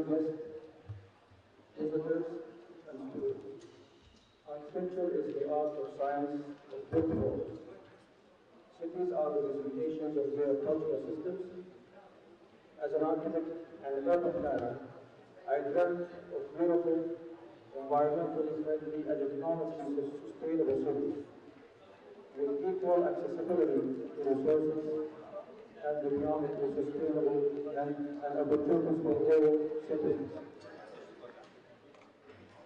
guests, visitors, and students. Architecture is the art or science of building walls. Cities are representations of their cultural systems. As an architect and an urban planner, I dreamt of beautiful, environmentally friendly, and economically sustainable cities with equal accessibility to resources and economically sustainable and opportunities for all citizens.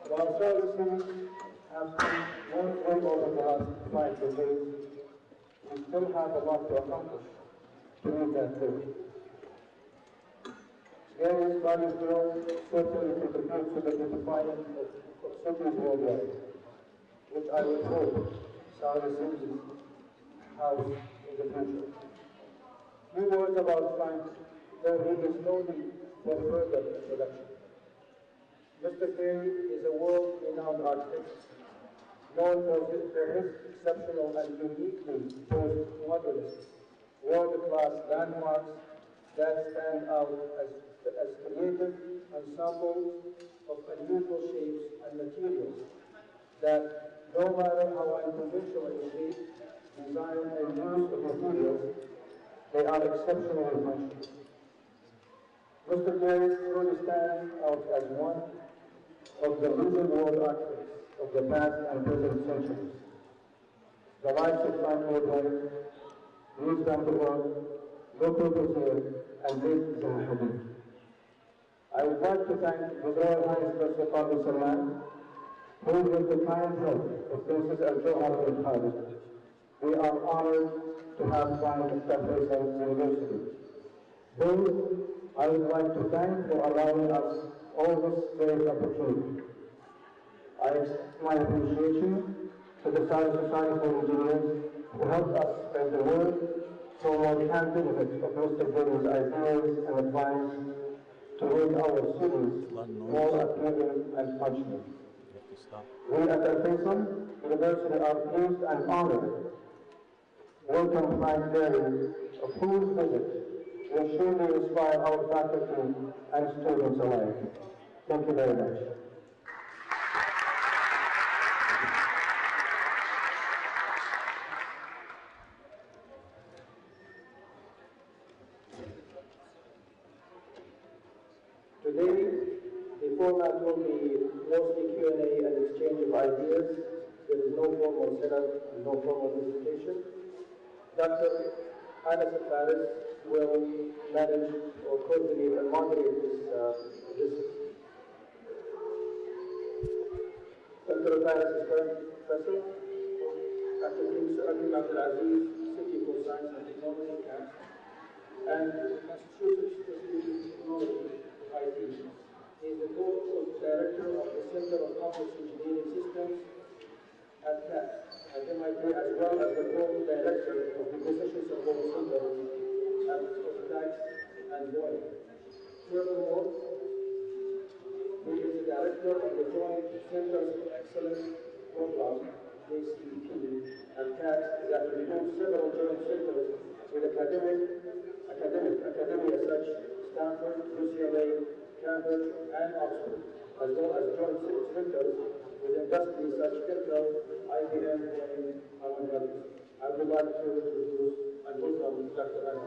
While services have spent more way over the last 5 decades, we still have a lot to accomplish to meet that goal. Gehry's value growth certainly contributes to the beautifying of cities worldwide, which I would hope Saudi cities house in the future. Few words about Frank, though he is no need for further introduction. Mr. Gehry is a world-renowned architect, known for his exceptional and uniquely post-modernist, world-class landmarks that stand out as creative ensembles of unusual shapes and materials that, no matter how unconventional in shape, design, and use of materials, they are exceptionally functional. Mr. Gehry truly stands out as one of the leading world architects of the past and present centuries. The likes of Frank Lloyd Wright, Louis van der Waal, local Brazil, and Great Zaha. I would like to thank His Royal Highness Prince Mohammed Salman, who with the kind help of Princess Al Johar Al Khalid, we are honored to have founded Alfaisal University. Both I would like to thank for allowing us all this great opportunity. I extend my appreciation to the Saudi Society for Engineers who helped us spread the word so one can benefit of Mr. Gehry's ideas and advice to make our cities more appealing and functional. We at Alfaisal University are pleased and honored welcome Frank Gehry, of whose visit will surely inspire our faculty and students alike. Thank you very much. Today, the format will be mostly Q&A and exchange of ideas. There is no formal setup and no formal presentation. Dr. Anas Faris will manage or coordinate and moderate this. Dr. Faris is currently professor at the King Abdul Aziz City for Science and Technology Camp and Massachusetts Institute of Technology, IT. He is the co-director of the Center of Complex Engineering Systems at CATS at MIT, as well as the co-director of the Precision Support Center at Tax and Boeing. Furthermore, he is the director of the Joint Centers for Excellence Program, JCP, at CATS that includes several joint centers with academia such Stanford, UCLA, Cambridge, and Oxford, as well as joint centers with industries such Intel, IBM, and among others. I would like to introduce and welcome Dr. Anna.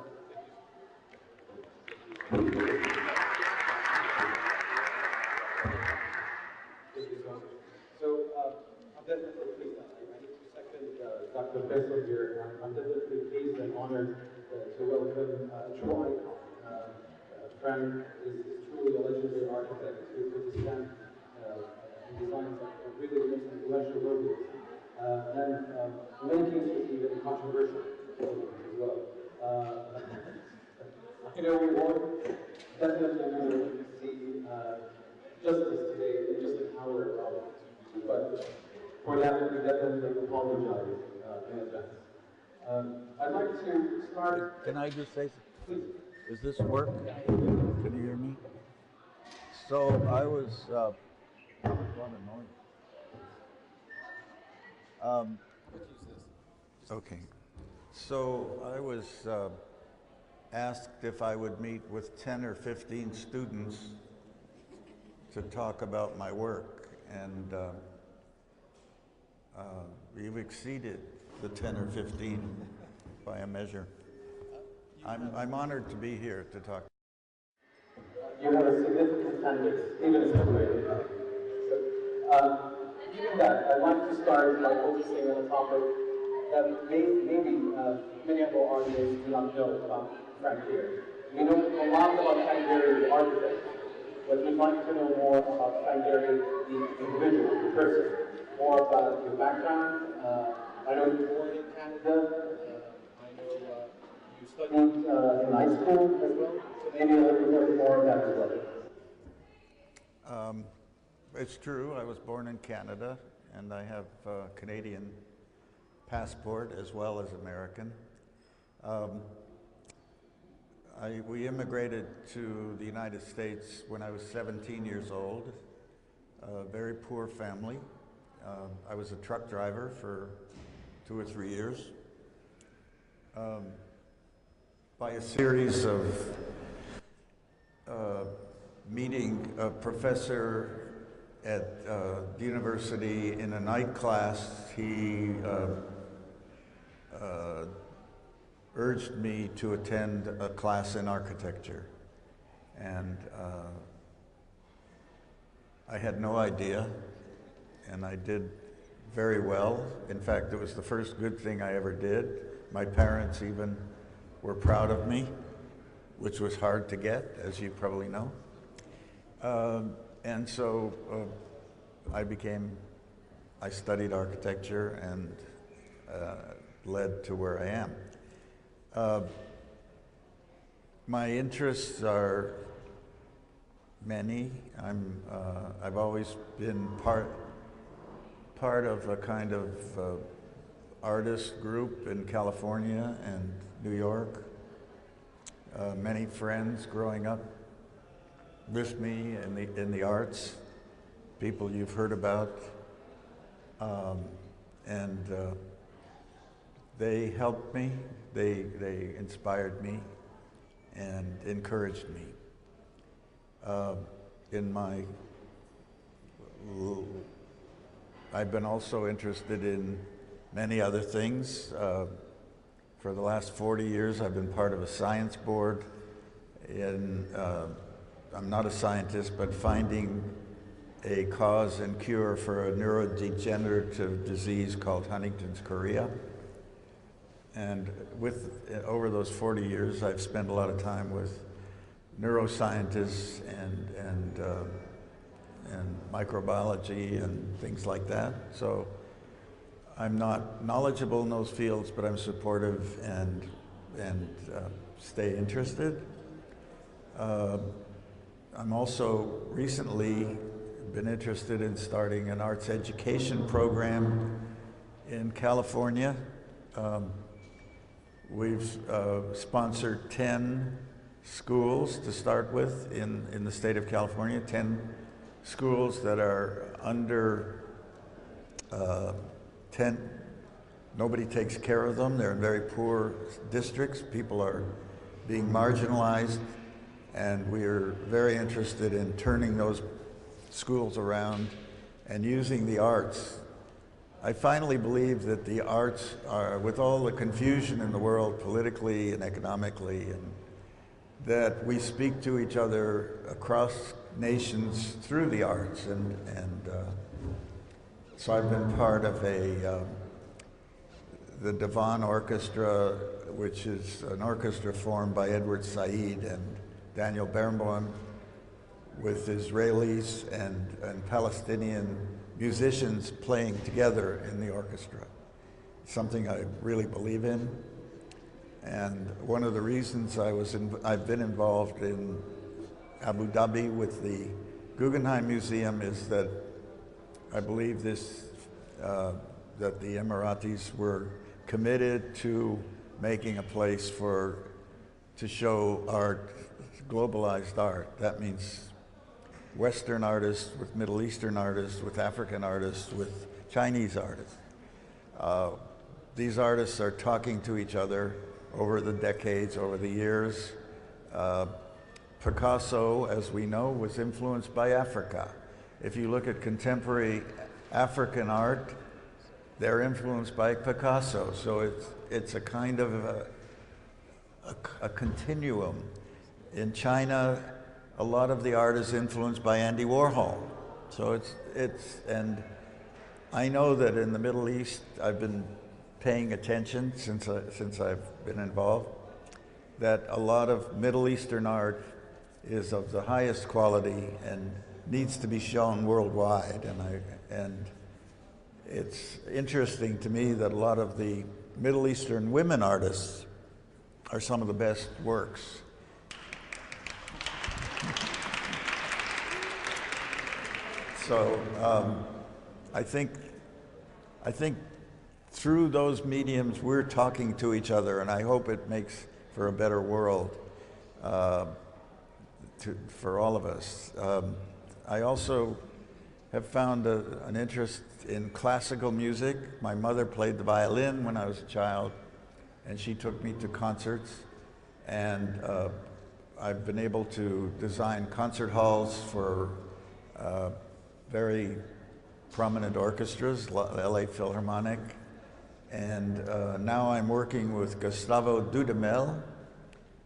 Thank you so much. So, I'm definitely pleased. I need to second Dr. Faisal here. I'm definitely pleased and honored to welcome Troy. Frank is truly a legendary architect who put his stamp and designs of really the most influential buildings. And in many cases, even controversial buildings as well. I know we won't definitely see justice today in just an hour of but for that, we definitely apologize in advance. I'd like to start. Can I just say, please? Does this work? Can you hear me? So I was, what a noise. Let's use this. Okay. So I was asked if I would meet with 10 or 15 students to talk about my work, and you've exceeded the 10 or 15 by a measure. I'm honored to be here to talk. You have a significant fan base, even separated. Given that, I'd like to start by focusing on a topic that maybe many of our audience do not know about Frank Gehry. We know a lot about Frank Gehry, the architect, but we'd like to know more about Frank Gehry, the individual, the person, more about your background. I know you were born in Canada. I know you studied in high school as well. So maybe a little bit more of that as well. It's true, I was born in Canada, and I have a Canadian passport as well as American. We immigrated to the United States when I was 17 years old, a very poor family. I was a truck driver for 2 or 3 years. By a series of meeting a professor at the university in a night class, he urged me to attend a class in architecture. And I had no idea, and I did very well. In fact, it was the first good thing I ever did. My parents even were proud of me, which was hard to get, as you probably know. And so I studied architecture and led to where I am. My interests are many. I've always been part of a kind of artist group in California and New York. Many friends growing up with me in the arts, people you've heard about, and they helped me, they inspired me and encouraged me. I've been also interested in many other things. For the last 40 years, I've been part of a science board I'm not a scientist, but finding a cause and cure for a neurodegenerative disease called Huntington's chorea. And over those 40 years, I've spent a lot of time with neuroscientists and microbiology and things like that. So I'm not knowledgeable in those fields, but I'm supportive and stay interested. I'm also recently been interested in starting an arts education program in California. We've sponsored 10 schools to start with in the state of California, 10 schools that are under 10. Nobody takes care of them. They're in very poor districts. People are being marginalized, and we're very interested in turning those schools around and using the arts. I finally believe that the arts are, with all the confusion in the world politically and economically, and that we speak to each other across nations through the arts. So I've been part of the Devon Orchestra, which is an orchestra formed by Edward Said and Daniel Barenboim, with Israelis and Palestinian musicians playing together in the orchestra. Something I really believe in. And one of the reasons I've been involved in Abu Dhabi with the Guggenheim Museum is that I believe that the Emiratis were committed to making a place to show art, globalized art. That means Western artists with Middle Eastern artists, with African artists, with Chinese artists. These artists are talking to each other over the decades, over the years, Picasso, as we know, was influenced by Africa. If you look at contemporary African art, they're influenced by Picasso. So it's a kind of a continuum. In China, a lot of the art is influenced by Andy Warhol. So and I know that in the Middle East, I've been paying attention since I've been involved, that a lot of Middle Eastern art is of the highest quality and needs to be shown worldwide. And it's interesting to me that a lot of the Middle Eastern women artists are some of the best works. So I think through those mediums we're talking to each other, and I hope it makes for a better world for all of us. I also have found an interest in classical music. My mother played the violin when I was a child, and she took me to concerts, and I've been able to design concert halls for very prominent orchestras, LA Philharmonic, and now I'm working with Gustavo Dudamel,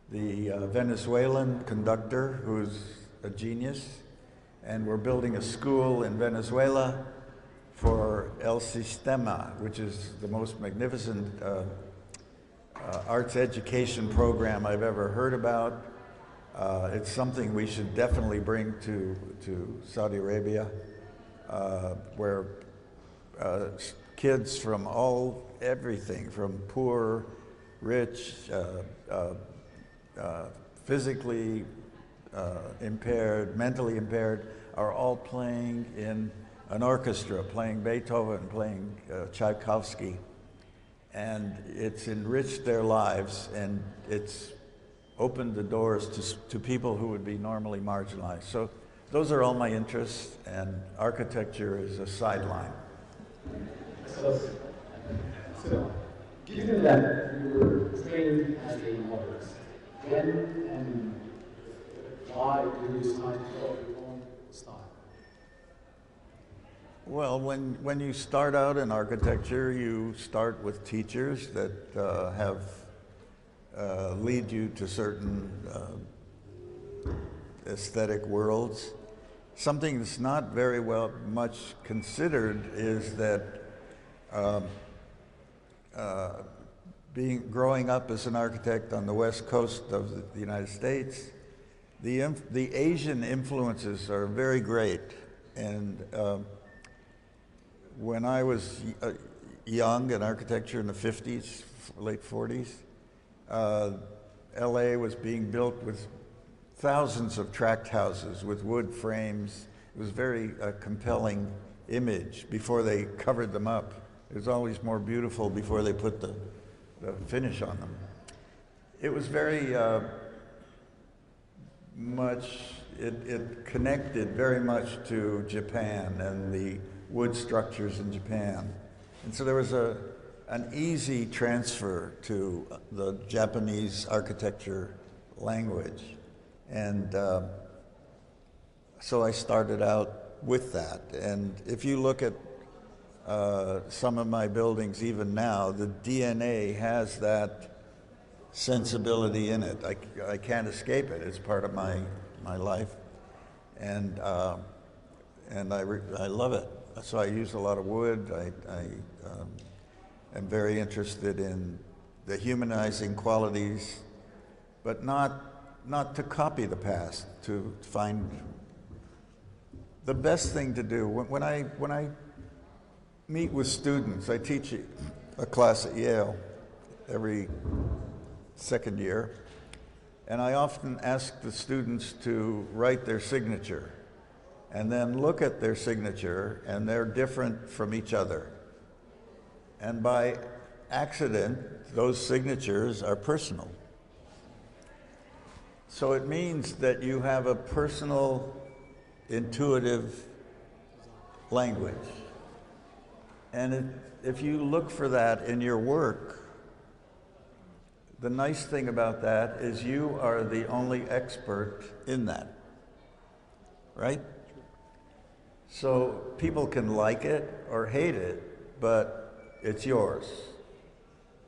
the Venezuelan conductor who's a genius, and we're building a school in Venezuela for El Sistema, which is the most magnificent arts education program I've ever heard about. It's something we should definitely bring to Saudi Arabia, where kids from everything, from poor, rich, physically impaired, mentally impaired, are all playing in an orchestra, playing Beethoven, playing Tchaikovsky. And it's enriched their lives, and it's opened the doors to people who would be normally marginalized. So those are all my interests, and architecture is a sideline. So given that you were trained as a artist, when and why did you decide to develop your own style? Well, when you start out in architecture, you start with teachers that lead you to certain aesthetic worlds. Something that's not very much considered is that growing up as an architect on the west coast of the United States, the Asian influences are very great. And when I was young in architecture in the 50s, late 40s, LA was being built with thousands of tract houses with wood frames. It was very compelling image before they covered them up. It was always more beautiful before they put the finish on them. It was very it connected very much to Japan and the wood structures in Japan. And so there was an easy transfer to the Japanese architecture language. And so I started out with that. And if you look at some of my buildings even now, the DNA has that sensibility in it. I can't escape it. It's part of my life. And I love it. So I use a lot of wood. I am very interested in the humanizing qualities, but not to copy the past, to find the best thing to do. When I meet with students, I teach a class at Yale every second year, and I often ask the students to write their signature and then look at their signature, and they're different from each other. And by accident, those signatures are personal. So it means that you have a personal, intuitive language. And if you look for that in your work, the nice thing about that is you are the only expert in that, right? So people can like it or hate it, but it's yours.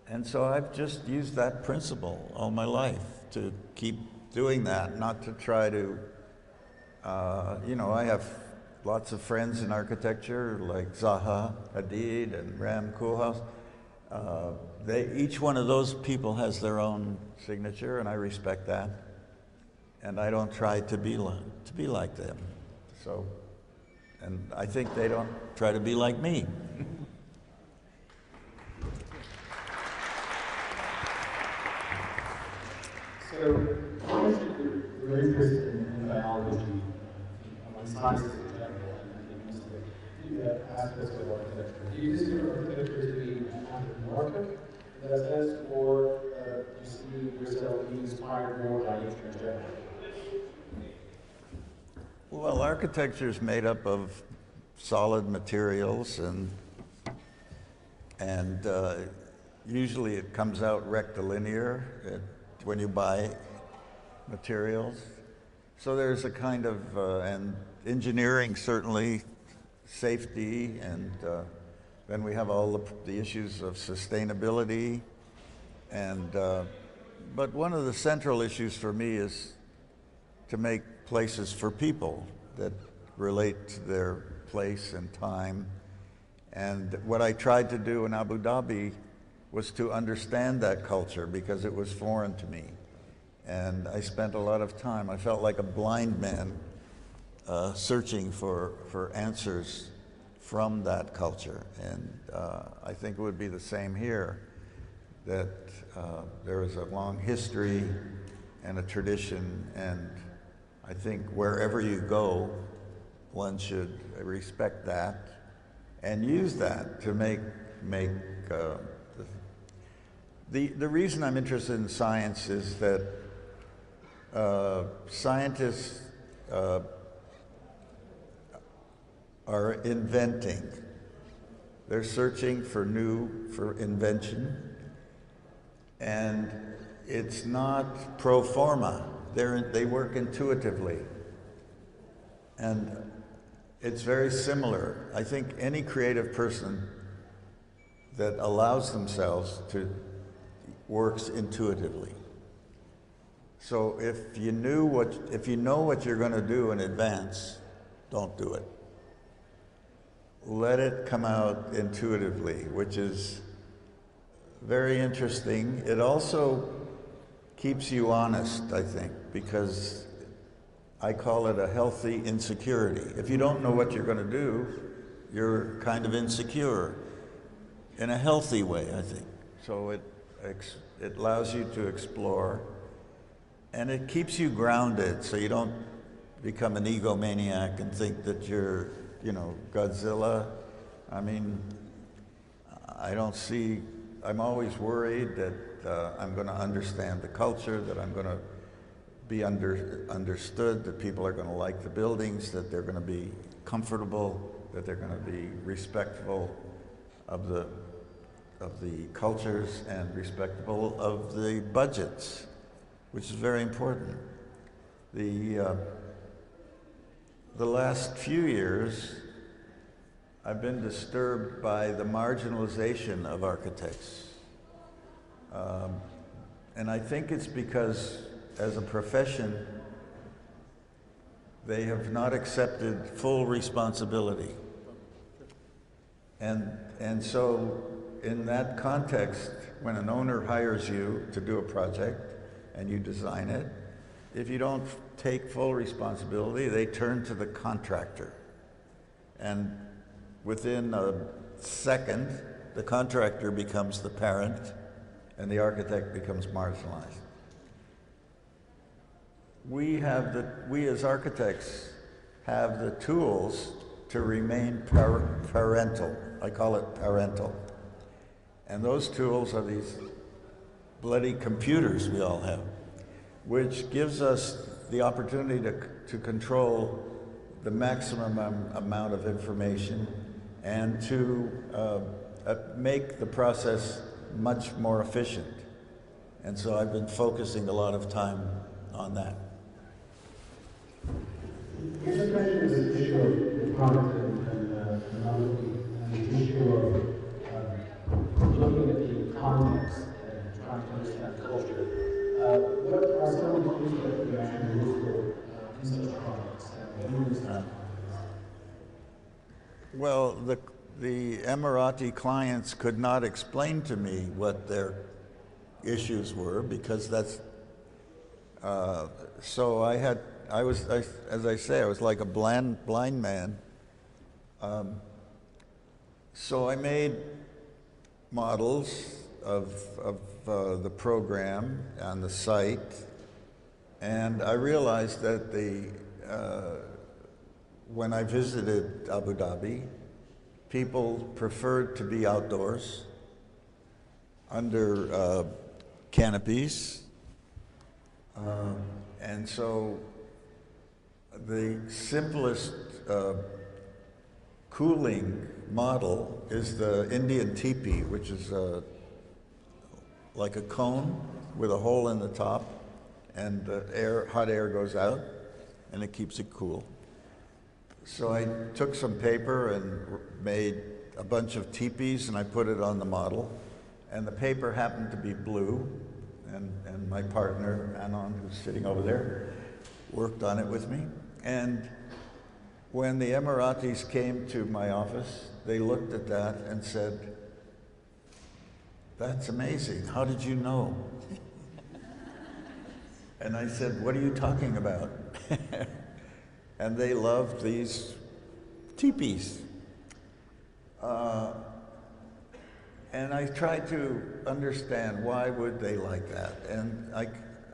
And so I've just used that principle all my life to keep doing that, not to try to, I have lots of friends in architecture like Zaha Hadid and Ram Koolhaas. Each one of those people has their own signature, and I respect that. And I don't try to be like them. So, and I think they don't try to be like me. So, obviously, you're interested in biology, among sciences in general, and most of the aspects of architecture. Do you consider architecture to be anthropomorphic in that sense, or do you see yourself being inspired more by nature in general? Well, architecture is made up of solid materials, and usually it comes out rectilinear when you buy materials. So there's a kind of, and engineering certainly, safety, and then we have all the issues of sustainability. And, but one of the central issues for me is to make places for people that relate to their place and time. And what I tried to do in Abu Dhabi was to understand that culture because it was foreign to me. And I spent a lot of time, I felt like a blind man searching for answers from that culture. And I think it would be the same here, that there is a long history and a tradition, and I think wherever you go, one should respect that and use that to make the reason I'm interested in science is that scientists are inventing. They're searching for invention, and it's not pro forma. They work intuitively, and it's very similar. I think any creative person that allows themselves to works intuitively. So if you know what you're going to do in advance, don't do it. Let it come out intuitively, which is very interesting. It also keeps you honest, I think, because I call it a healthy insecurity. If you don't know what you're going to do, you're kind of insecure in a healthy way, I think. So it allows you to explore, and it keeps you grounded so you don't become an egomaniac and think that you're, Godzilla. I mean, I'm always worried that I'm going to understand the culture, that I'm going to be understood, that people are going to like the buildings, that they're going to be comfortable, that they're going to be respectful of the cultures and respectful of the budgets, which is very important. The last few years, I've been disturbed by the marginalization of architects. And I think it's because, as a profession, they have not accepted full responsibility. And so, in that context, when an owner hires you to do a project and you design it, if you don't take full responsibility, they turn to the contractor. And within a second, the contractor becomes the parent and the architect becomes marginalized. We as architects have the tools to remain parental. I call it parental. And those tools are these bloody computers we all have, which gives us the opportunity to control the maximum amount of information and to make the process much more efficient. And so I've been focusing a lot of time on that. You just mentioned this issue of the product and not looking, and the issue of looking at the context and trying to understand culture. What are some of the things that you actually look for in such products and when you understand? Well, the Emirati clients could not explain to me what their issues were because that's so as I say, I was like a blind man. So I made models of the program and the site, and I realized that when I visited Abu Dhabi, people preferred to be outdoors under canopies, and so the simplest cooling model is the Indian teepee, which is like a cone with a hole in the top, and the hot air goes out, and it keeps it cool. So I took some paper and made a bunch of teepees, and I put it on the model, and the paper happened to be blue, and my partner, Anon, who's sitting over there, worked on it with me. And when the Emiratis came to my office, they looked at that and said, "That's amazing. How did you know?" And I said, "What are you talking about?" And they loved these teepees. And I tried to understand why would they like that. And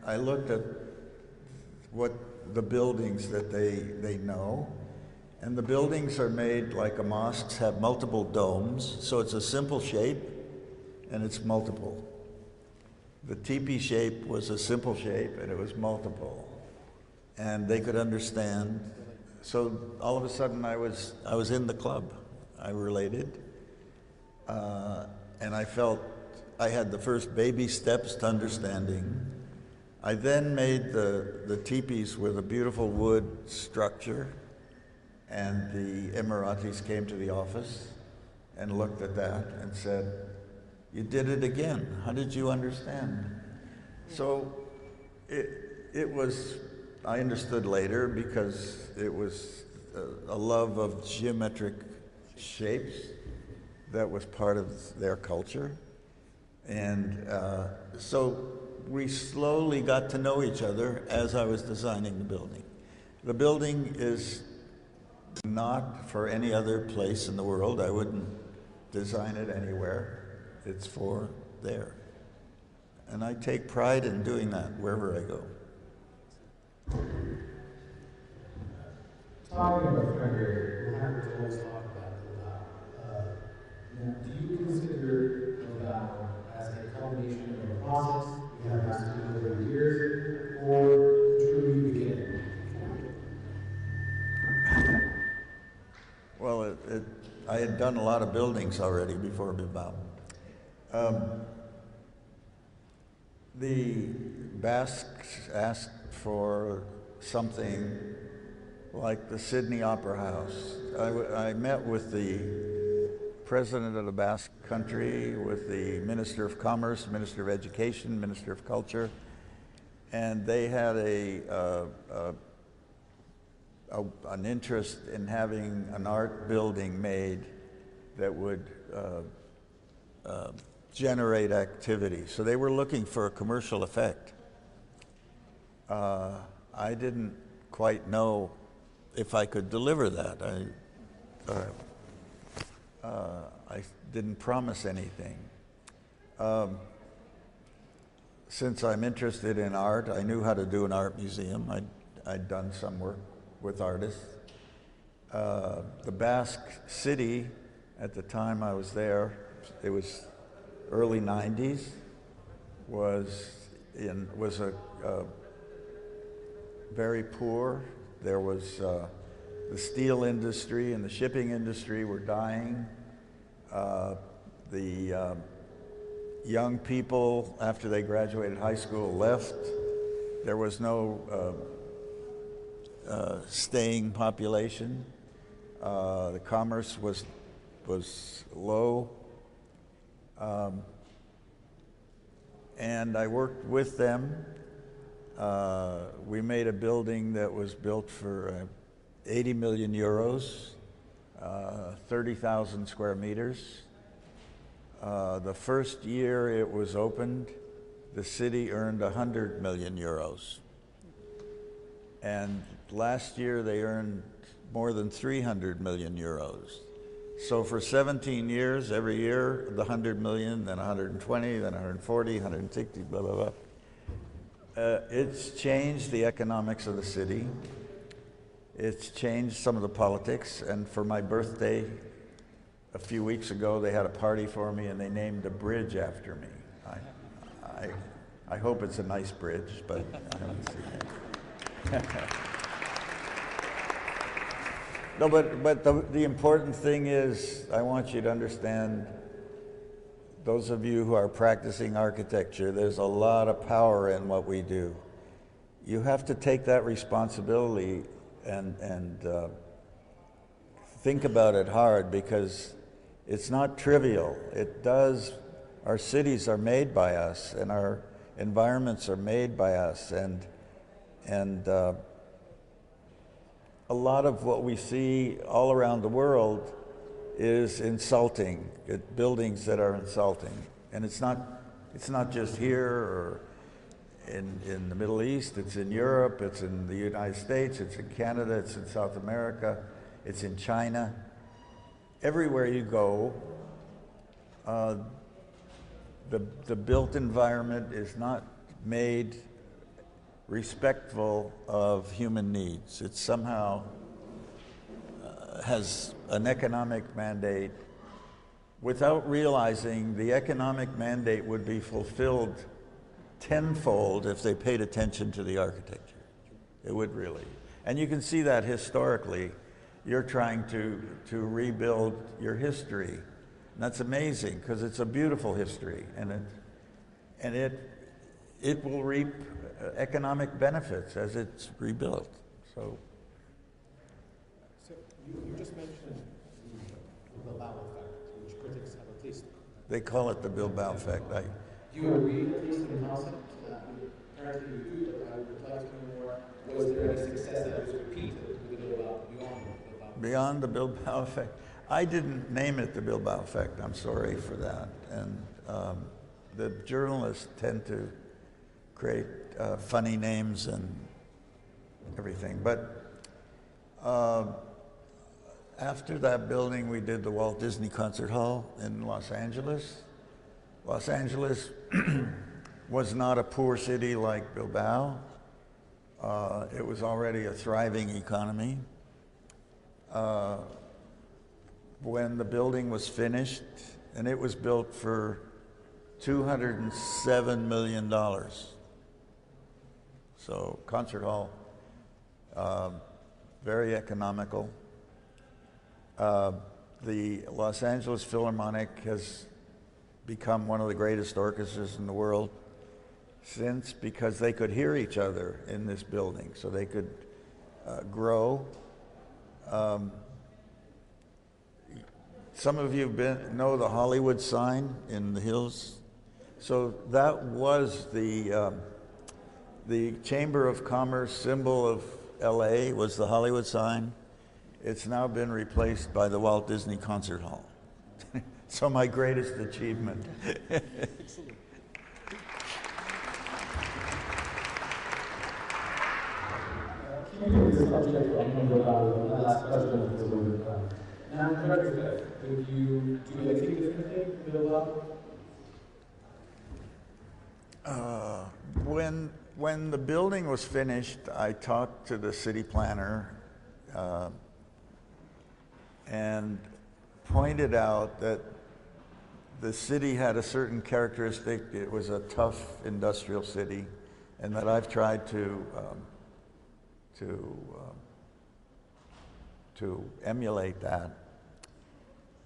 I looked at what the buildings that they know. And the buildings are made like a mosques have multiple domes. So it's a simple shape and it's multiple. The teepee shape was a simple shape and it was multiple. And they could understand. So all of a sudden I was in the club. I related. And I felt I had the first baby steps to understanding. I then made the teepees with a beautiful wood structure, and the Emiratis came to the office and looked at that and said, "You did it again. How did you understand?" So it was, I understood later because it was a love of geometric shapes that was part of their culture. And so we slowly got to know each other as I was designing the building. The building is not for any other place in the world. I wouldn't design it anywhere. It's for there. And I take pride in doing that wherever I go. Talking about Frederick, we'll have to always talk about Bilbao. Do you consider Bilbao as a culmination of a process you have lasted over years, or truly beginning? Well, I had done a lot of buildings already before Bilbao. The Basques asked for something like the Sydney Opera House. I met with the president of the Basque country, with the Minister of Commerce, Minister of Education, Minister of Culture, and they had an interest in having an art building made that would generate activity. So they were looking for a commercial effect. I didn't quite know if I could deliver that. I didn't promise anything. Since I'm interested in art, I knew how to do an art museum. I'd done some work with artists. The Basque city, at the time I was there, it was early 90s, was very poor. There was the steel industry and the shipping industry were dying. The young people, after they graduated high school, left. There was no staying population. The commerce was low. And I worked with them. We made a building that was built for 80 million euros, 30,000 square meters. The first year it was opened, the city earned 100 million euros. And last year they earned more than 300 million euros. So for 17 years, every year, the 100 million, then 120, then 140, 160, blah, blah, blah. It's changed the economics of the city. It's changed some of the politics. And for my birthday, a few weeks ago, they had a party for me and they named a bridge after me. I hope it's a nice bridge, but I haven't seen it. No, but the important thing is, I want you to understand, those of you who are practicing architecture, there's a lot of power in what we do. You have to take that responsibility and think about it hard, because it's not trivial. Our cities are made by us, and our environments are made by us, and a lot of what we see all around the world is insulting, buildings that are insulting. And it's not just here or in the Middle East, it's in Europe, it's in the United States, it's in Canada, it's in South America, it's in China. Everywhere you go, the built environment is not made respectful of human needs. It somehow has an economic mandate without realizing the economic mandate would be fulfilled tenfold if they paid attention to the architecture. It would really. And you can see that historically. You're trying to rebuild your history. And that's amazing, because it's a beautiful history, and it will reap economic benefits as it's rebuilt. So you just mentioned the Bilbao effect, which critics have at least. they call it the Bilbao effect. Do you agree at least in the concept? Apparently you do, but I would like to know more. Was there any success that was repeated with the Bilbao beyond the Bilbao effect? I didn't name it the Bilbao effect. I'm sorry for that. And the journalists tend to create funny names and everything. But after that building, we did the Walt Disney Concert Hall in Los Angeles. Los Angeles was not a poor city like Bilbao. It was already a thriving economy. When the building was finished, and it was built for $207 million. So concert hall, very economical. The Los Angeles Philharmonic has become one of the greatest orchestras in the world since, because they could hear each other in this building, so they could grow. Some of you know the Hollywood sign in the hills. So that was the Chamber of Commerce symbol of LA, was the Hollywood sign. It's now been replaced by the Walt Disney Concert Hall. So my greatest achievement. Keeping the subject on Bilbao, the last question is now, would you do anything differently in Bilbao? When the building was finished, I talked to the city planner and pointed out that the city had a certain characteristic. It was a tough industrial city, and that I've tried to emulate that.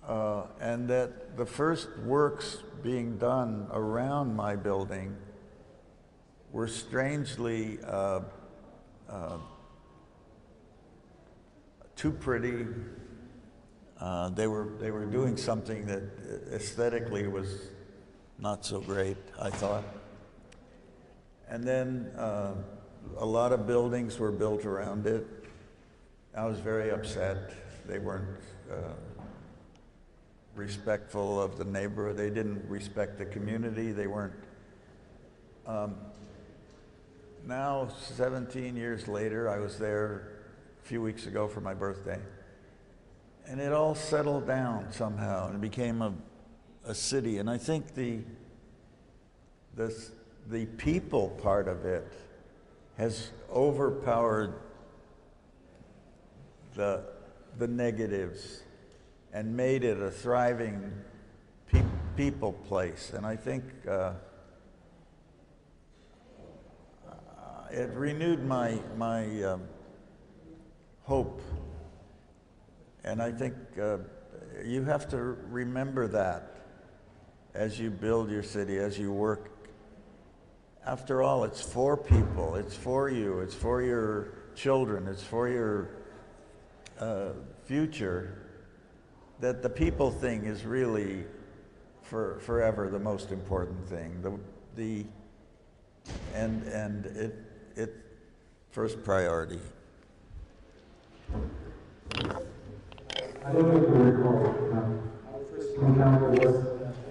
and that the first works being done around my building were strangely too pretty. They were doing something that aesthetically was not so great, I thought. And then a lot of buildings were built around it. I was very upset. They weren't respectful of the neighborhood. They didn't respect the community. They weren't. Now, 17 years later, I was there a few weeks ago for my birthday, and it all settled down somehow and became a city. And I think the people part of it has overpowered the negatives and made it a thriving people place. And I think it renewed my hope. And I think you have to remember that as you build your city, as you work. After all, it's for people, it's for you, it's for your children, it's for your future, that the people thing is really forever the most important thing. And it first priority. I don't know if you recall, our first encounter was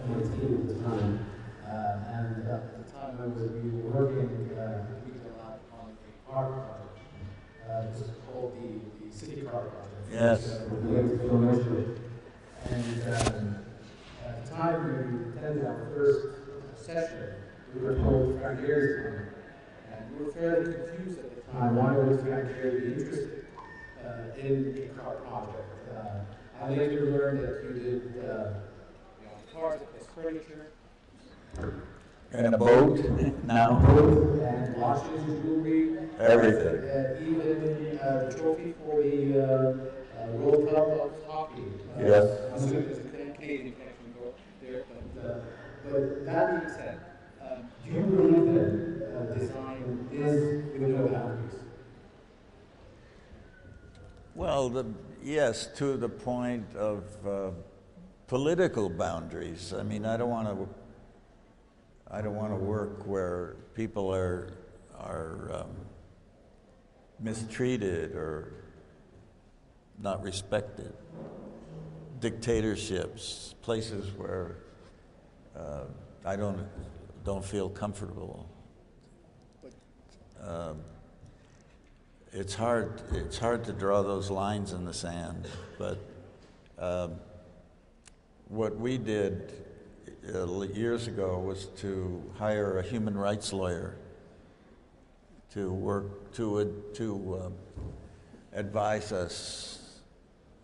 on the team at the time, and at the time we were working a lot on a car project. It was called the City Car Project. Yes. Related to Film. And at the time we attended our first session, we were told Frank Gehry's time, and we were fairly confused at the time. Why would Frank Gehry be interested in a car project? I later learned that you did cars as furniture. And a boat now. Boat and watches, jewelry. Everything. Even the trophy for the World Cup of Hockey. Yes. I'm assuming there's a Canadian connection there. But that being said, do you believe that design is with no boundaries? Well, yes, to the point of political boundaries. I mean, I don't want to work where people are mistreated or not respected. Dictatorships, places where I don't feel comfortable. It's hard to draw those lines in the sand, but what we did years ago was to hire a human rights lawyer to work to advise us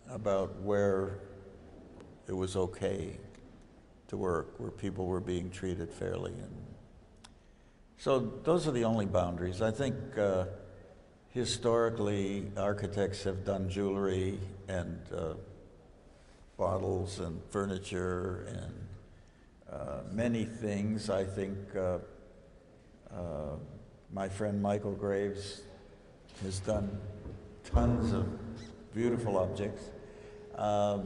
about where it was okay to work, where people were being treated fairly, and so those are the only boundaries. I think historically architects have done jewelry and bottles and furniture and many things. I think my friend Michael Graves has done tons of beautiful objects. I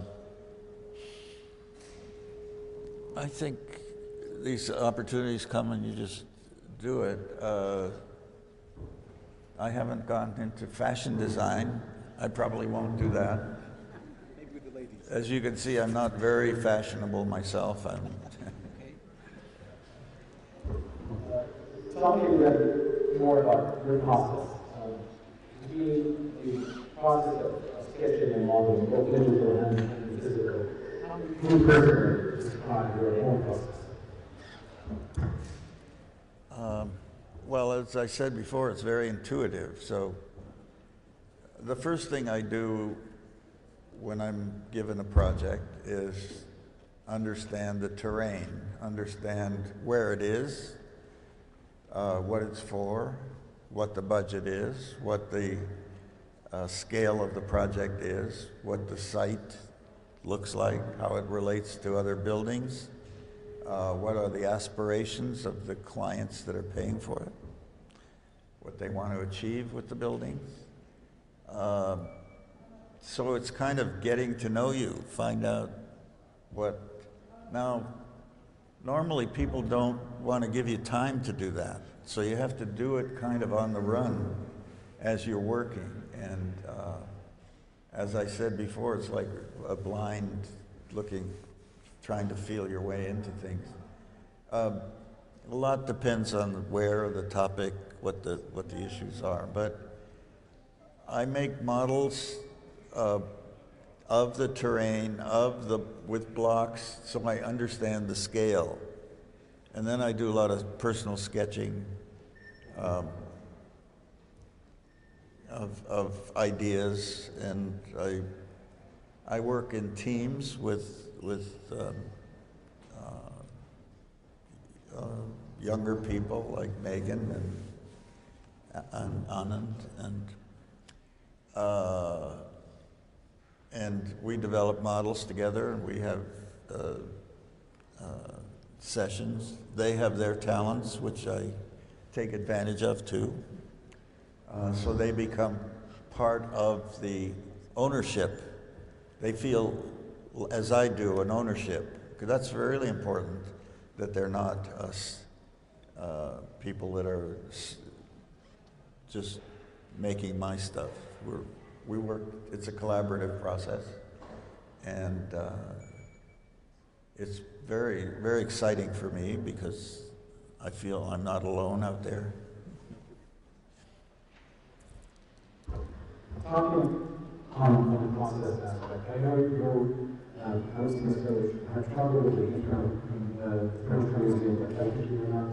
think these opportunities come and you just do it. I haven't gone into fashion design. I probably won't do that. Maybe with the ladies. As you can see, I'm not very fashionable myself. Tell me more about your process. Between the process of sketching and modeling, both digital and physical, how do you personally describe your own process? Well, as I said before, it's very intuitive. So the first thing I do when I'm given a project is understand the terrain, understand where it is, what it's for, what the budget is, what the scale of the project is, what the site looks like, how it relates to other buildings, what are the aspirations of the clients that are paying for it, what they want to achieve with the buildings. So it's kind of getting to know you, find out what. Now, normally people don't want to give you time to do that, so you have to do it kind of on the run as you're working. And as I said before, it's like a blind looking, trying to feel your way into things. A lot depends on where, the topic, what the issues are. But I make models of the terrain, with blocks, so I understand the scale. And then I do a lot of personal sketching of ideas, and I work in teams with younger people like Megan and Anand, and we develop models together, and we have sessions. They have their talents, which I take advantage of too. So they become part of the ownership. They feel, as I do, an ownership. Because that's really important, that they're not us people that are just making my stuff. We work, it's a collaborative process, and it's very, very exciting for me because I feel I'm not alone out there. Talking on the process aspect, I know you hosting this village have trouble with the internal French museum, but I think you're not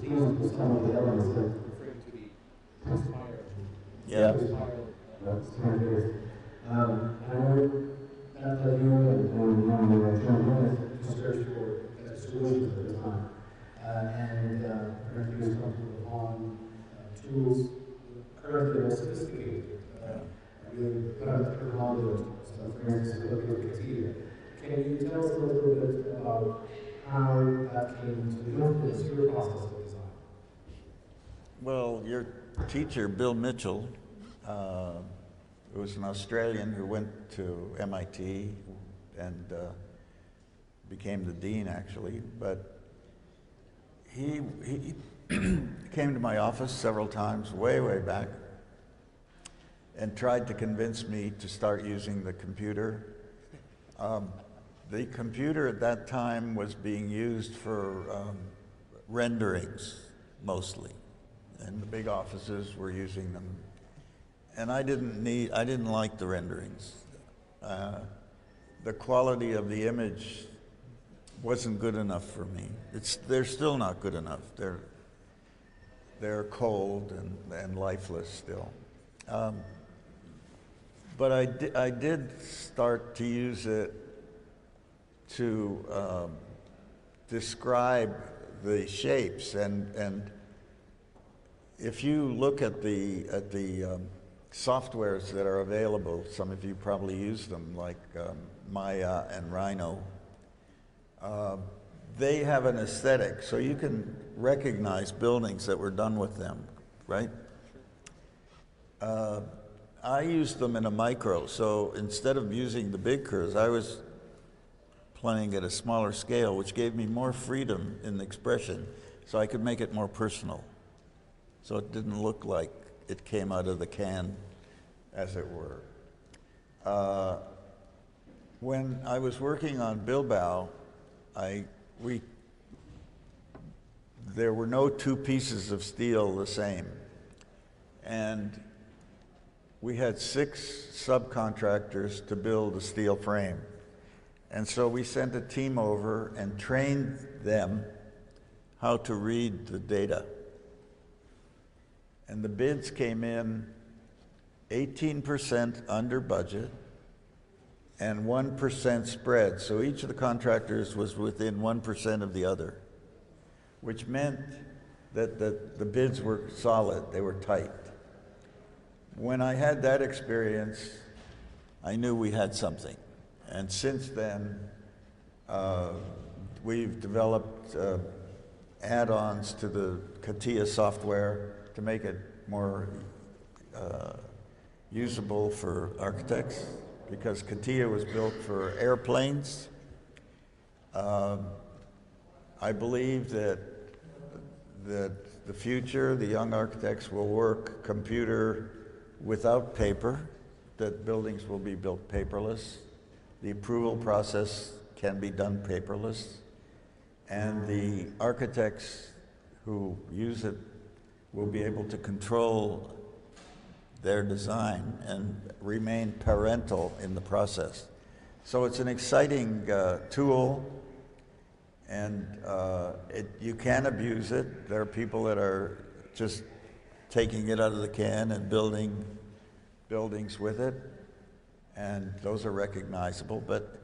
pleased with some of the elements that refer to the testifier. Yeah. Standards. I know that you and John to search for solutions at the time, and apparently you stumbled upon tools currently more sophisticated. With technology, so for instance, looking at Gehry. Can you tell us a little bit about how that came to influence your process of design? Well, your teacher, Bill Mitchell, who was an Australian who went to MIT and became the dean, actually, but he came to my office several times, way back, and tried to convince me to start using the computer. The computer at that time was being used for renderings, mostly, and the big offices were using them. And I didn't like the renderings. The quality of the image wasn't good enough for me. They're still not good enough. They're cold and lifeless still. But I did start to use it to describe the shapes, and if you look at the softwares that are available, some of you probably use them, like Maya and Rhino. They have an aesthetic, so you can recognize buildings that were done with them, right? I used them in a micro, so instead of using the big curves, I was playing at a smaller scale, which gave me more freedom in the expression, so I could make it more personal. So it didn't look like it came out of the can, as it were. When I was working on Bilbao, there were no two pieces of steel the same. And we had 6 subcontractors to build a steel frame. And so we sent a team over and trained them how to read the data. And the bids came in 18% under budget and 1% spread. So each of the contractors was within 1% of the other, which meant that the bids were solid, they were tight. When I had that experience, I knew we had something. And since then, we've developed add-ons to the CATIA software to make it more usable for architects, because CATIA was built for airplanes. I believe that the future, the young architects will work computer without paper, that buildings will be built paperless. The approval process can be done paperless, and the architects who use it will be able to control their design and remain parental in the process. So it's an exciting tool, and you can abuse it. There are people that are just taking it out of the can and building buildings with it, and those are recognizable. But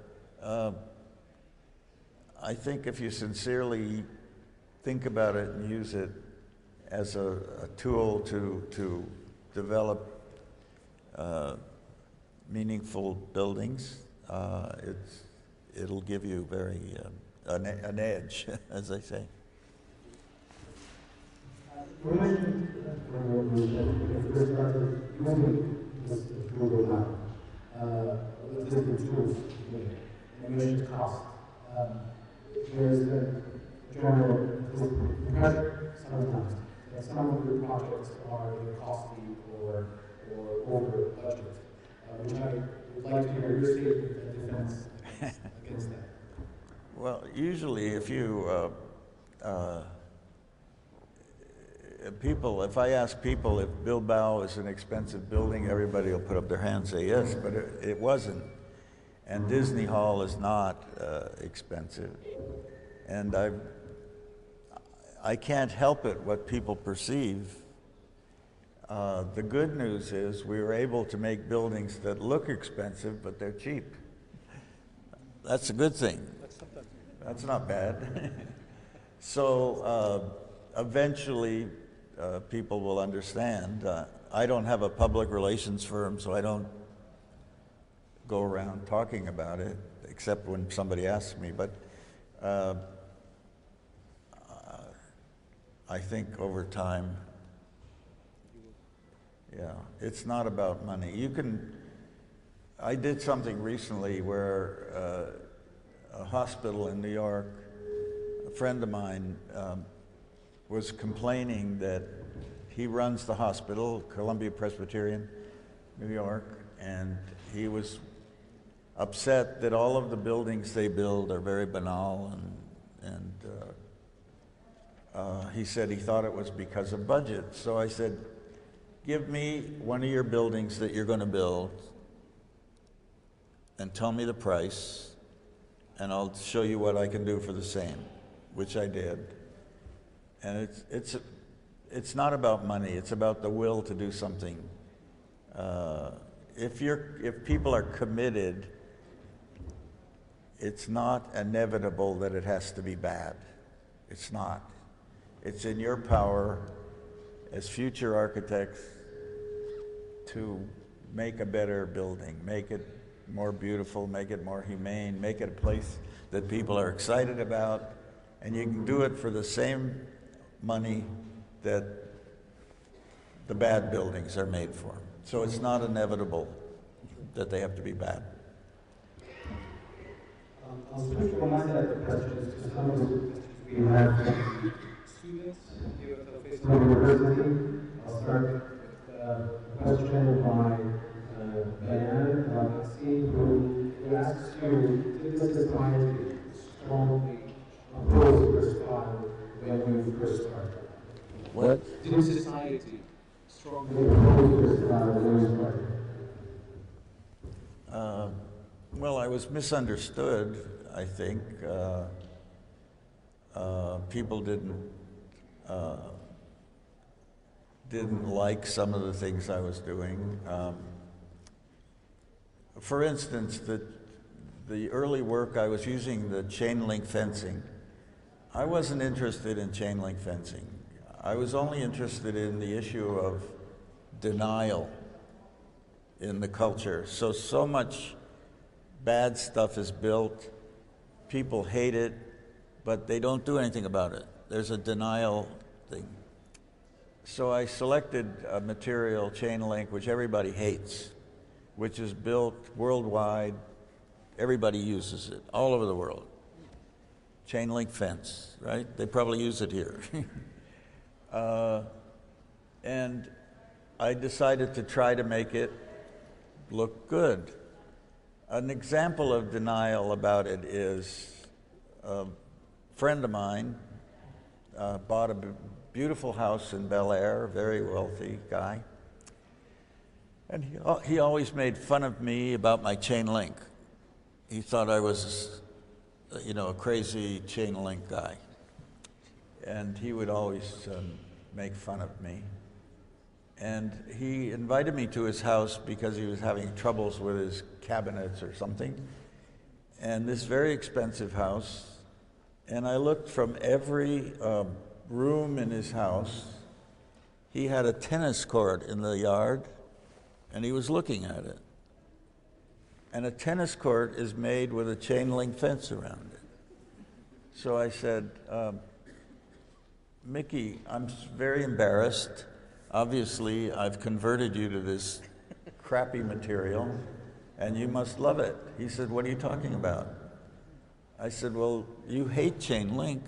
I think if you sincerely think about it and use it as a tool to develop meaningful buildings, it'll give you an edge, as they say. You mentioned when you first started using this Google now, with different tools, you mentioned cost. There's a general impression sometimes that some of your projects are either costly or over budget. Which I would like to hear your statement of defense against that. Well, usually if you if I ask people if Bilbao is an expensive building, everybody will put up their hand and say yes, but it wasn't. And Disney Hall is not expensive. And I can't help it what people perceive. The good news is we were able to make buildings that look expensive, but they're cheap. That's a good thing. That's not bad. So eventually people will understand. I don't have a public relations firm, so I don't go around talking about it, except when somebody asks me. But I think over time, yeah, it's not about money. I did something recently where a hospital in New York, a friend of mine was complaining that he runs the hospital, Columbia Presbyterian, New York, and he was upset that all of the buildings they build are very banal, and he said he thought it was because of budget. So I said, give me one of your buildings that you're going to build and tell me the price, and I'll show you what I can do for the same, which I did. And it's not about money, it's about the will to do something. If people are committed, it's not inevitable that it has to be bad. It's not. It's in your power as future architects to make a better building, make it more beautiful, make it more humane, make it a place that people are excited about, and you can do it for the same money that the bad buildings are made for. So it's not inevitable that they have to be bad. I'll switch from my side of the questions to some of the we have from students here at Alfaisal University. I'll start with a question by Diane Al-Hassi, who asks you, did the society strongly oppose your style when you first started? What? Did society strongly oppose your style when you started? Well, I was misunderstood, I think. People didn't like some of the things I was doing. For instance, the early work I was using the chain link fencing. I wasn't interested in chain link fencing. I was only interested in the issue of denial in the culture. So much bad stuff is built, people hate it, but they don't do anything about it. There's a denial thing. So I selected a material, chain link, which everybody hates, which is built worldwide. Everybody uses it all over the world. Chain link fence, right? They probably use it here. And I decided to try to make it look good. An example of denial about it is a friend of mine bought a beautiful house in Bel Air, a very wealthy guy. And he always made fun of me about my chain link. He thought I was, a crazy chain link guy. And he would always make fun of me. And he invited me to his house because he was having troubles with his cabinets or something. And this very expensive house. And I looked from every room in his house. He had a tennis court in the yard, and he was looking at it. And a tennis court is made with a chain link fence around it. So I said, Mickey, I'm very embarrassed. Obviously, I've converted you to this crappy material, and you must love it. He said, what are you talking about? I said, well, you hate chain link,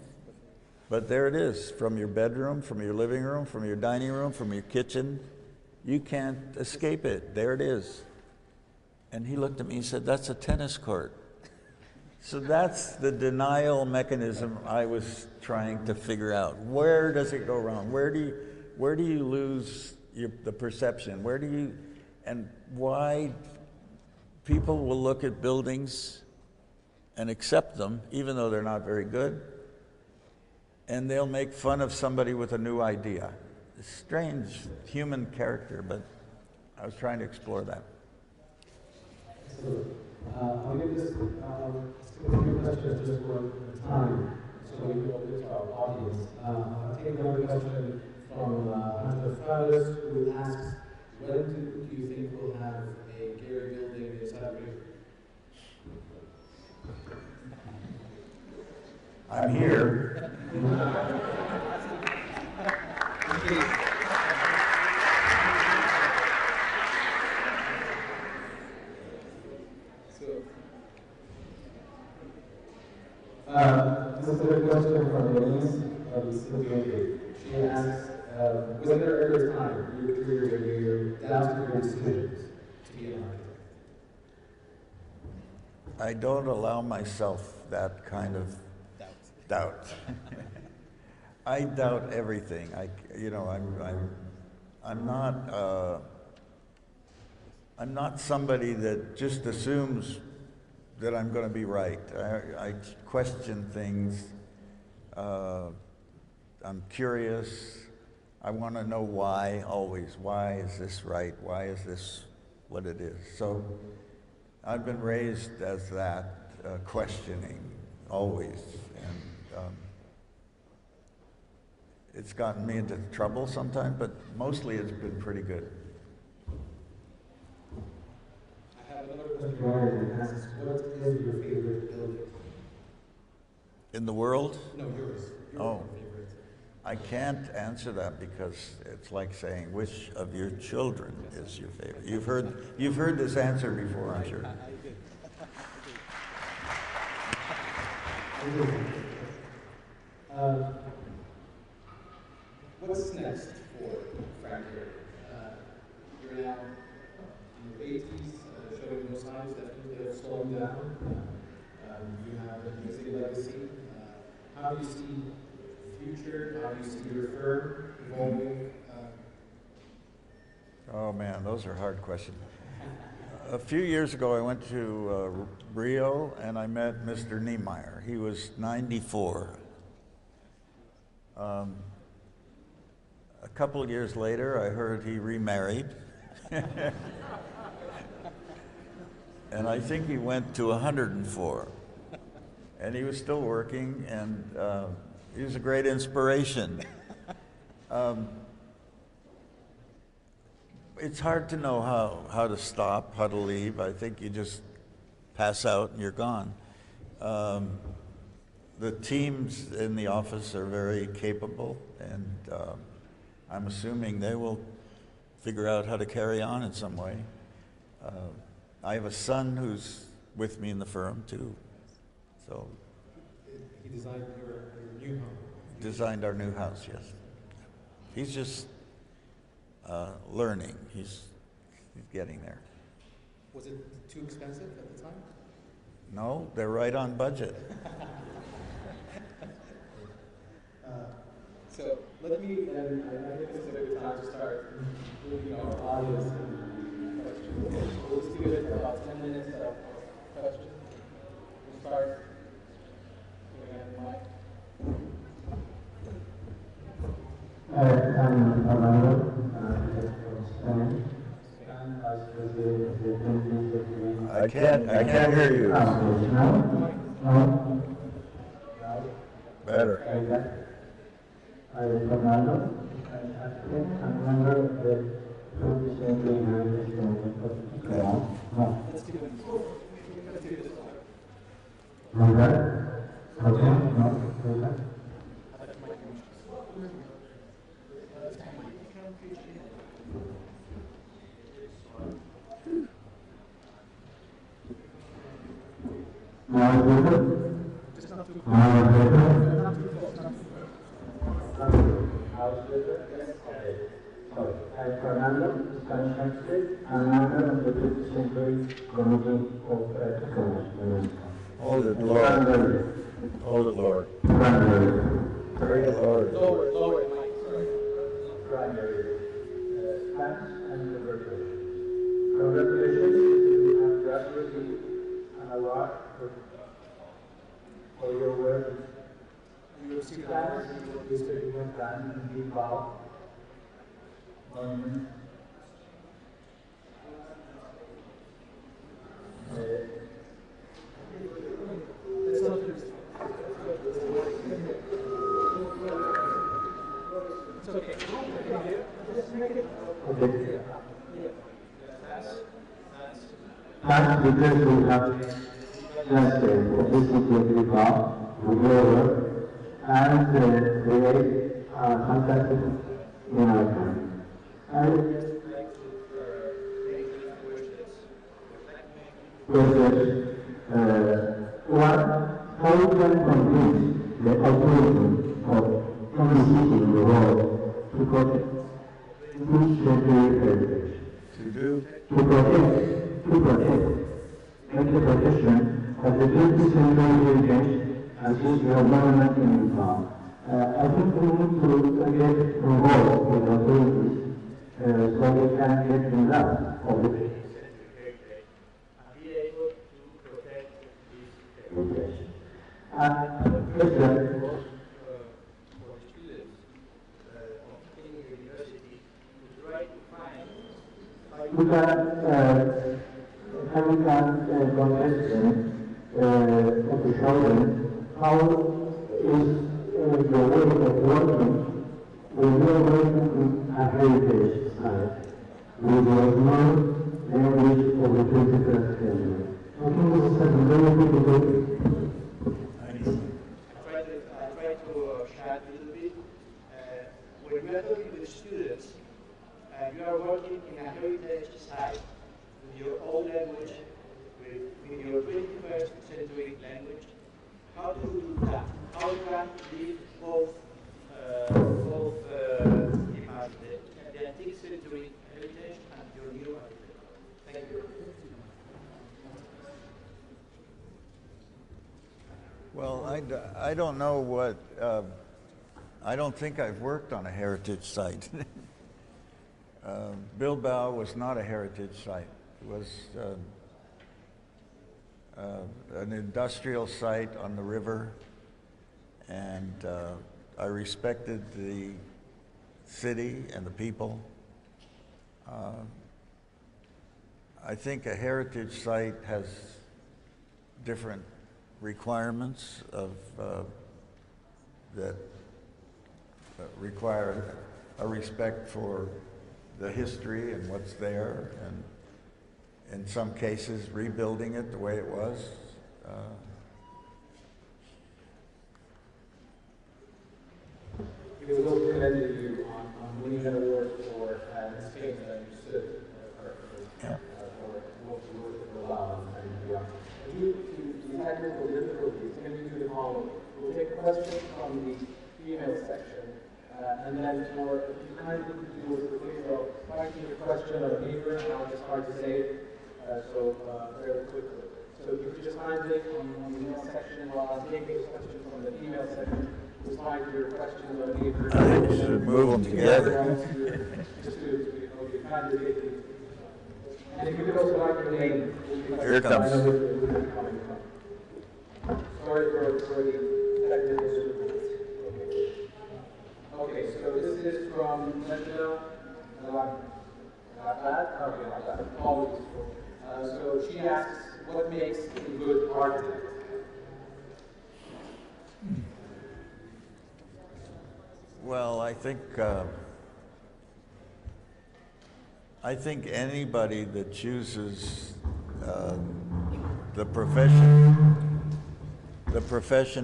but there it is, from your bedroom, from your living room, from your dining room, from your kitchen. You can't escape it. There it is. And he looked at me and said, that's a tennis court. So that's the denial mechanism I was trying to figure out. Where does it go wrong? Where do you lose the perception? And why people will look at buildings and accept them, even though they're not very good, and they'll make fun of somebody with a new idea. It's strange human character, but I was trying to explore that. So, I'll give this a few questions just for the time, so we can open to our audience. I'll take another question from Alfaisal, who asks, when do you think we'll have a Gehry building inside of Gehry? I'm here. This is a question from Elise of Debunking. She asks, was there ever a time in your career where you doubted your decisions to be an architect? I don't allow myself that kind of doubt. I doubt everything. I'm not somebody that just assumes that I'm going to be right. I question things. I'm curious. I want to know why always. Why is this right? Why is this what it is? So I've been raised as that, questioning always. And it's gotten me into trouble sometimes, but mostly it's been pretty good. I have another question. Ryan asks, what is your favorite building? In the world? No, yours. Oh. I can't answer that because it's like saying, which of your children is your favorite? You've heard this answer before, I'm sure. What's next for Frank Gehry? You're now in your 80s, showing no signs that of slowing down. You have a music legacy. How do you see the future? How do you see your firm evolving? Oh man, those are hard questions. A few years ago, I went to Rio and I met Mr. Niemeyer. He was 94. A couple of years later, I heard he remarried. And I think he went to 104. And he was still working, and he was a great inspiration. It's hard to know how to stop, how to leave. I think you just pass out and you're gone. The teams in the office are very capable, and I'm assuming they will figure out how to carry on in some way. I have a son who's with me in the firm too, so. He designed your new home. Designed our new house, yes. He's just learning. He's getting there. Was it too expensive at the time? No, they're right on budget. So let me, and I think this is a good time to start moving our audience and questions. We'll just give it about 10 minutes of questions. We'll start with the mic. I'm Fernando, from Spain, and I was the I can't hear you. No? Better. I'm Fernando, and I'm a member of the Food Assembly Heritage Movement. No. Let's do it. Let's do this one. Like that? Okay, no, like that? Now it's better? Just not too Now it's better? Not too close. Now it's better? Yes. Okay. So, I'm Fernando, Spanish expert, and member of the 5th Century Committee of Excellence. Hold it, Lord. Hold it, Lord. Pray the Lord. Lower, Mike. Sorry. Primary. Thanks and congratulations. Congratulations, you have graduated an award for your work. You received an award for this experiment done in Bilbao. Let's not do this. It's okay. Just make it. Okay. Fast. Thanks because we have publicity of Bilbao, with your work, and create a fantastic United. How we can convince the authority of any city in the world to protect this century heritage? To protect, make the protection of the 20th century heritage as is your government in Bilbao. I think we need to get involved with authorities so we can get enough of the President, we can contest to show them how is the way of working when we are working in a heritage site with the known language of the 21st century. I think this is a very difficult. I try to chat a little bit. When you are talking with students, you are working in a heritage site with your own language, with your 21st century language. How do you do that? How can you live both the antique century heritage and your new heritage? Thank you. Well, I don't know what, I don't think I've worked on a heritage site. Bilbao was not a heritage site. It was an industrial site on the river, and I respected the city and the people. I think a heritage site has different requirements of that require a respect for the history and what's there, in some cases, rebuilding it the way it was. It was also commended you on winning an award for Spain that you stood Yeah. for what you worked for Bilbao and beyond. Due to technical difficulties, can we do the following? We'll take a question from the female section, and then for, if you kindly do us a favor of writing your question on paper, now it's hard to say it, so very quickly. So if you could just kindly, on the male section, while I'm taking this question from the female section, just write your questions on paper. I think you should move them together. Just to, okay, kindly take it. And if you could also write your name. Here it comes. I know where it's coming from. Sorry for the technical difficulties. Okay, so this is from Angela. Apologies. So she asks, what makes a good architect? Well, I think anybody that chooses the profession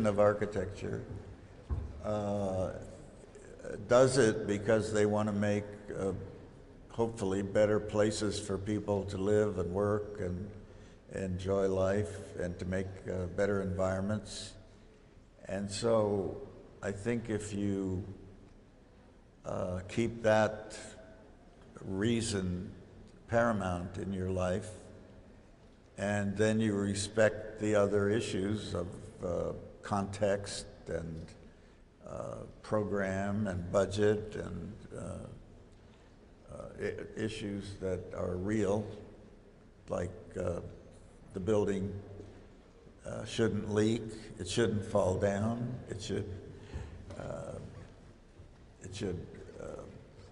of architecture does it because they want to make hopefully better places for people to live and work and enjoy life, and to make better environments. And so I think if you keep that reason paramount in your life, and then you respect the other issues of context and program and budget and issues that are real, like the building shouldn't leak, it shouldn't fall down, it should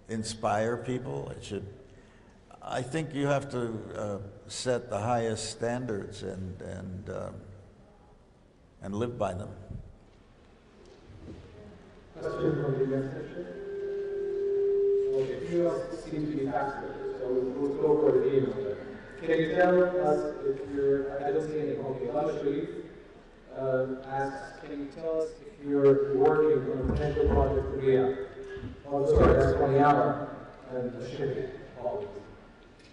inspire people. I think you have to set the highest standards and live by them. Question from the next section. Okay, females seem to be faster, so we'll go for the females. Can you tell us if you're, I don't see any, okay, Lama Sharif asks, can you tell us if you're working on a potential project for Riyadh? Oh, sorry, that's Konyama and Shipping.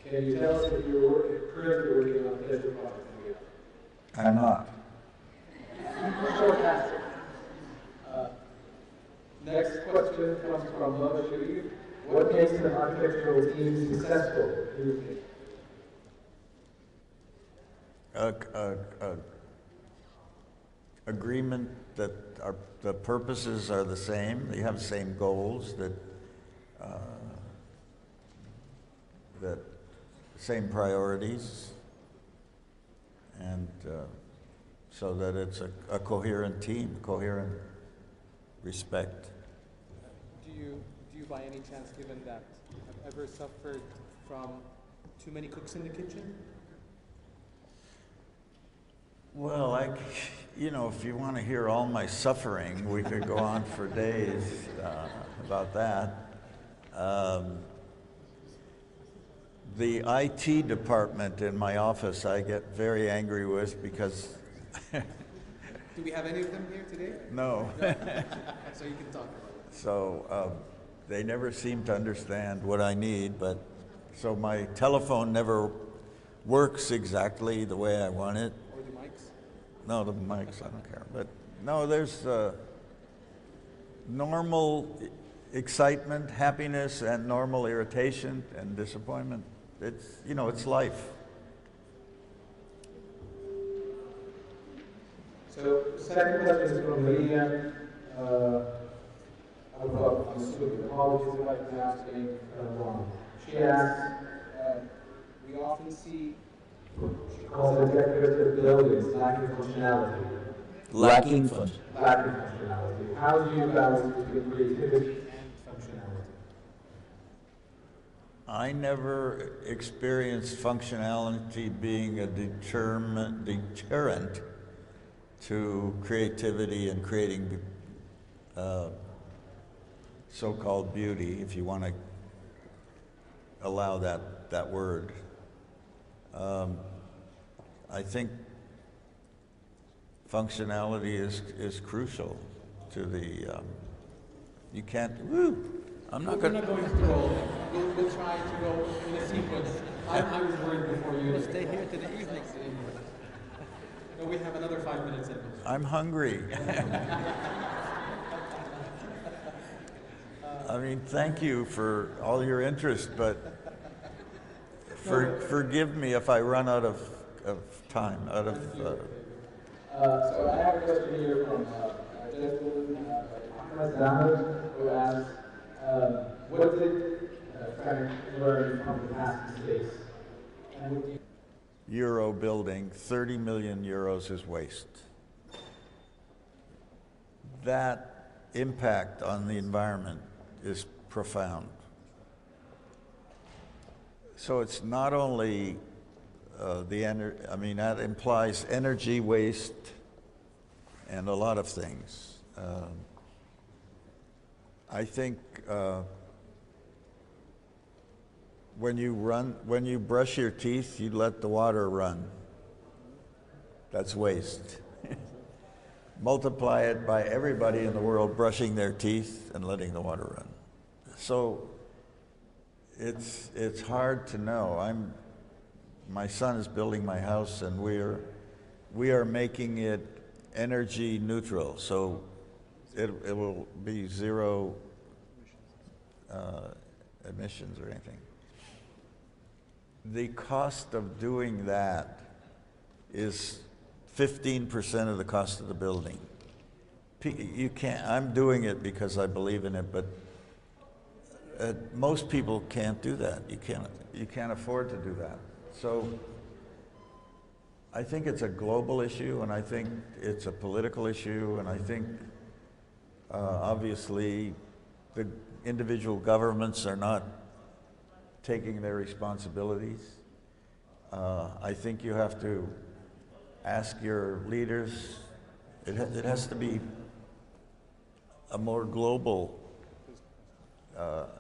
Can you tell us if you're currently working on a potential project for Riyadh? I'm not. Fantastic. Next question comes from Lama Sharif. What makes an architectural team successful, do you think? Agreement that the purposes are the same, they have the same goals, that same priorities, and so that it's a coherent team, coherent respect. Do you by any chance, given that, have ever suffered from too many cooks in the kitchen? Well, if you want to hear all my suffering, we could go on for days about that. The IT department in my office I get very angry with because... Do we have any of them here today? No. So you can talk about it. So they never seem to understand what I need, so my telephone never works exactly the way I want it. Or the mics? No, the mics, I don't care. But no, there's normal excitement, happiness, and normal irritation and disappointment. It's life. So, second question is from Maria. I'm assuming, apologies if I pronounce the name wrong. She asks, We often see she calls it decorative buildings lacking functionality. Lacking function. Lacking functionality. How do you balance between creativity and functionality? I never experienced functionality being a deterrent to creativity and creating so-called beauty, if you want to allow that word. I think functionality is crucial to the, you can't, I'm not We're going not going to go. We'll try to go in a sequence. I was worried before you. We'll stay here to the evening. No, we have another 5 minutes in. I'm hungry. I mean, thank you for all your interest, but forgive me if I run out of time, out of... So I have a question here from a gentleman, Ahmed, who asks, what did Frank learn from the past mistakes? And what do you... Euro building, 30 million euros is waste. That impact on the environment is profound. So it's not only that implies energy waste and a lot of things. I think when you brush your teeth, you let the water run. That's waste. Multiply it by everybody in the world brushing their teeth and letting the water run. So it's hard to know. My son is building my house, and we are making it energy neutral. So it will be zero emissions or anything. The cost of doing that is 15% of the cost of the building. You can't. I'm doing it because I believe in it, but most people can't do that. You can't afford to do that. So I think it's a global issue, and I think it's a political issue, and I think obviously the individual governments are not taking their responsibilities. I think you have to ask your leaders. It has to be a more global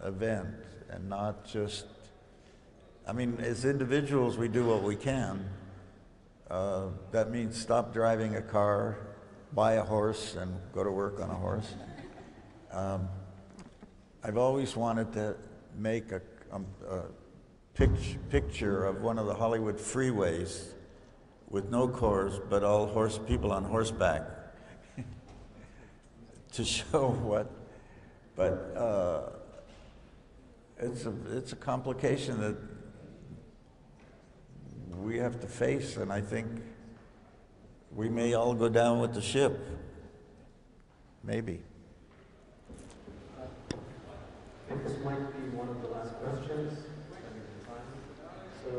event, and not just, as individuals we do what we can. That means stop driving a car, buy a horse, and go to work on a horse. I've always wanted to make a picture of one of the Hollywood freeways with no cars, but all people on horseback to show what. But it's a complication that we have to face, and I think we may all go down with the ship. Maybe. I think this might be one of the last questions. So,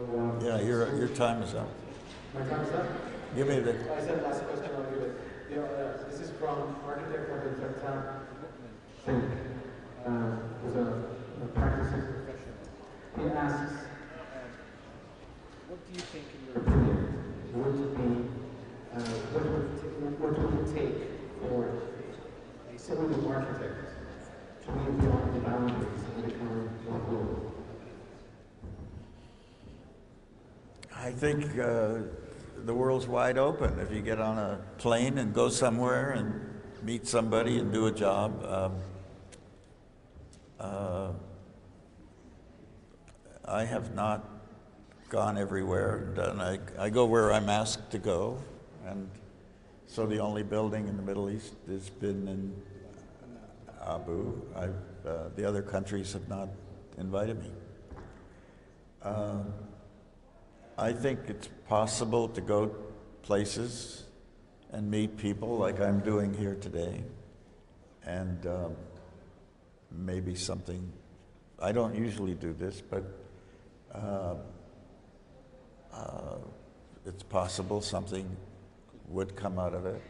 Yeah, your time is up. My time is up? Give me the... I said last question, I'll give it. This is from architect of the Fattah Sheikh, who's a practicing professional. He asks, what do you think in your opinion? what would it take for a civil architect to move beyond the boundaries and become more global? I think the world's wide open. If you get on a plane and go somewhere and meet somebody and do a job, I have not gone everywhere and done. I go where I'm asked to go, and so the only building in the Middle East has been in Abu. The other countries have not invited me. I think it's possible to go places and meet people like I'm doing here today, and maybe something. I don't usually do this, but it's possible something would come out of it,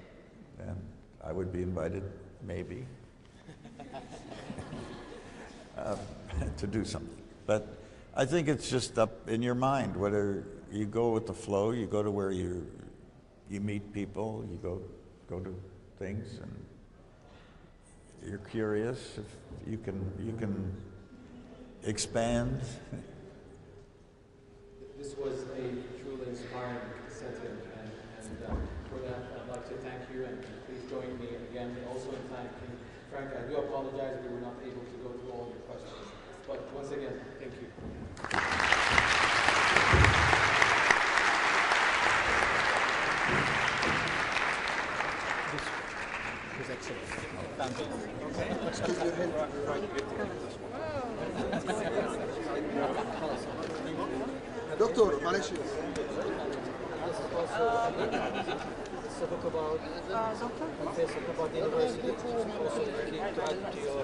and I would be invited, maybe, to do something. But I think it's just up in your mind, whether you go with the flow, you go to where you meet people, you go to things, and you're curious. If you can expand. This was a time. And Frank, I do apologize we were not able to go through all your questions. But once again, thank you. This was excellent. Thank you. Let's give your hand right. دكتور معلش Let's talk about the university. Also, keep to add to your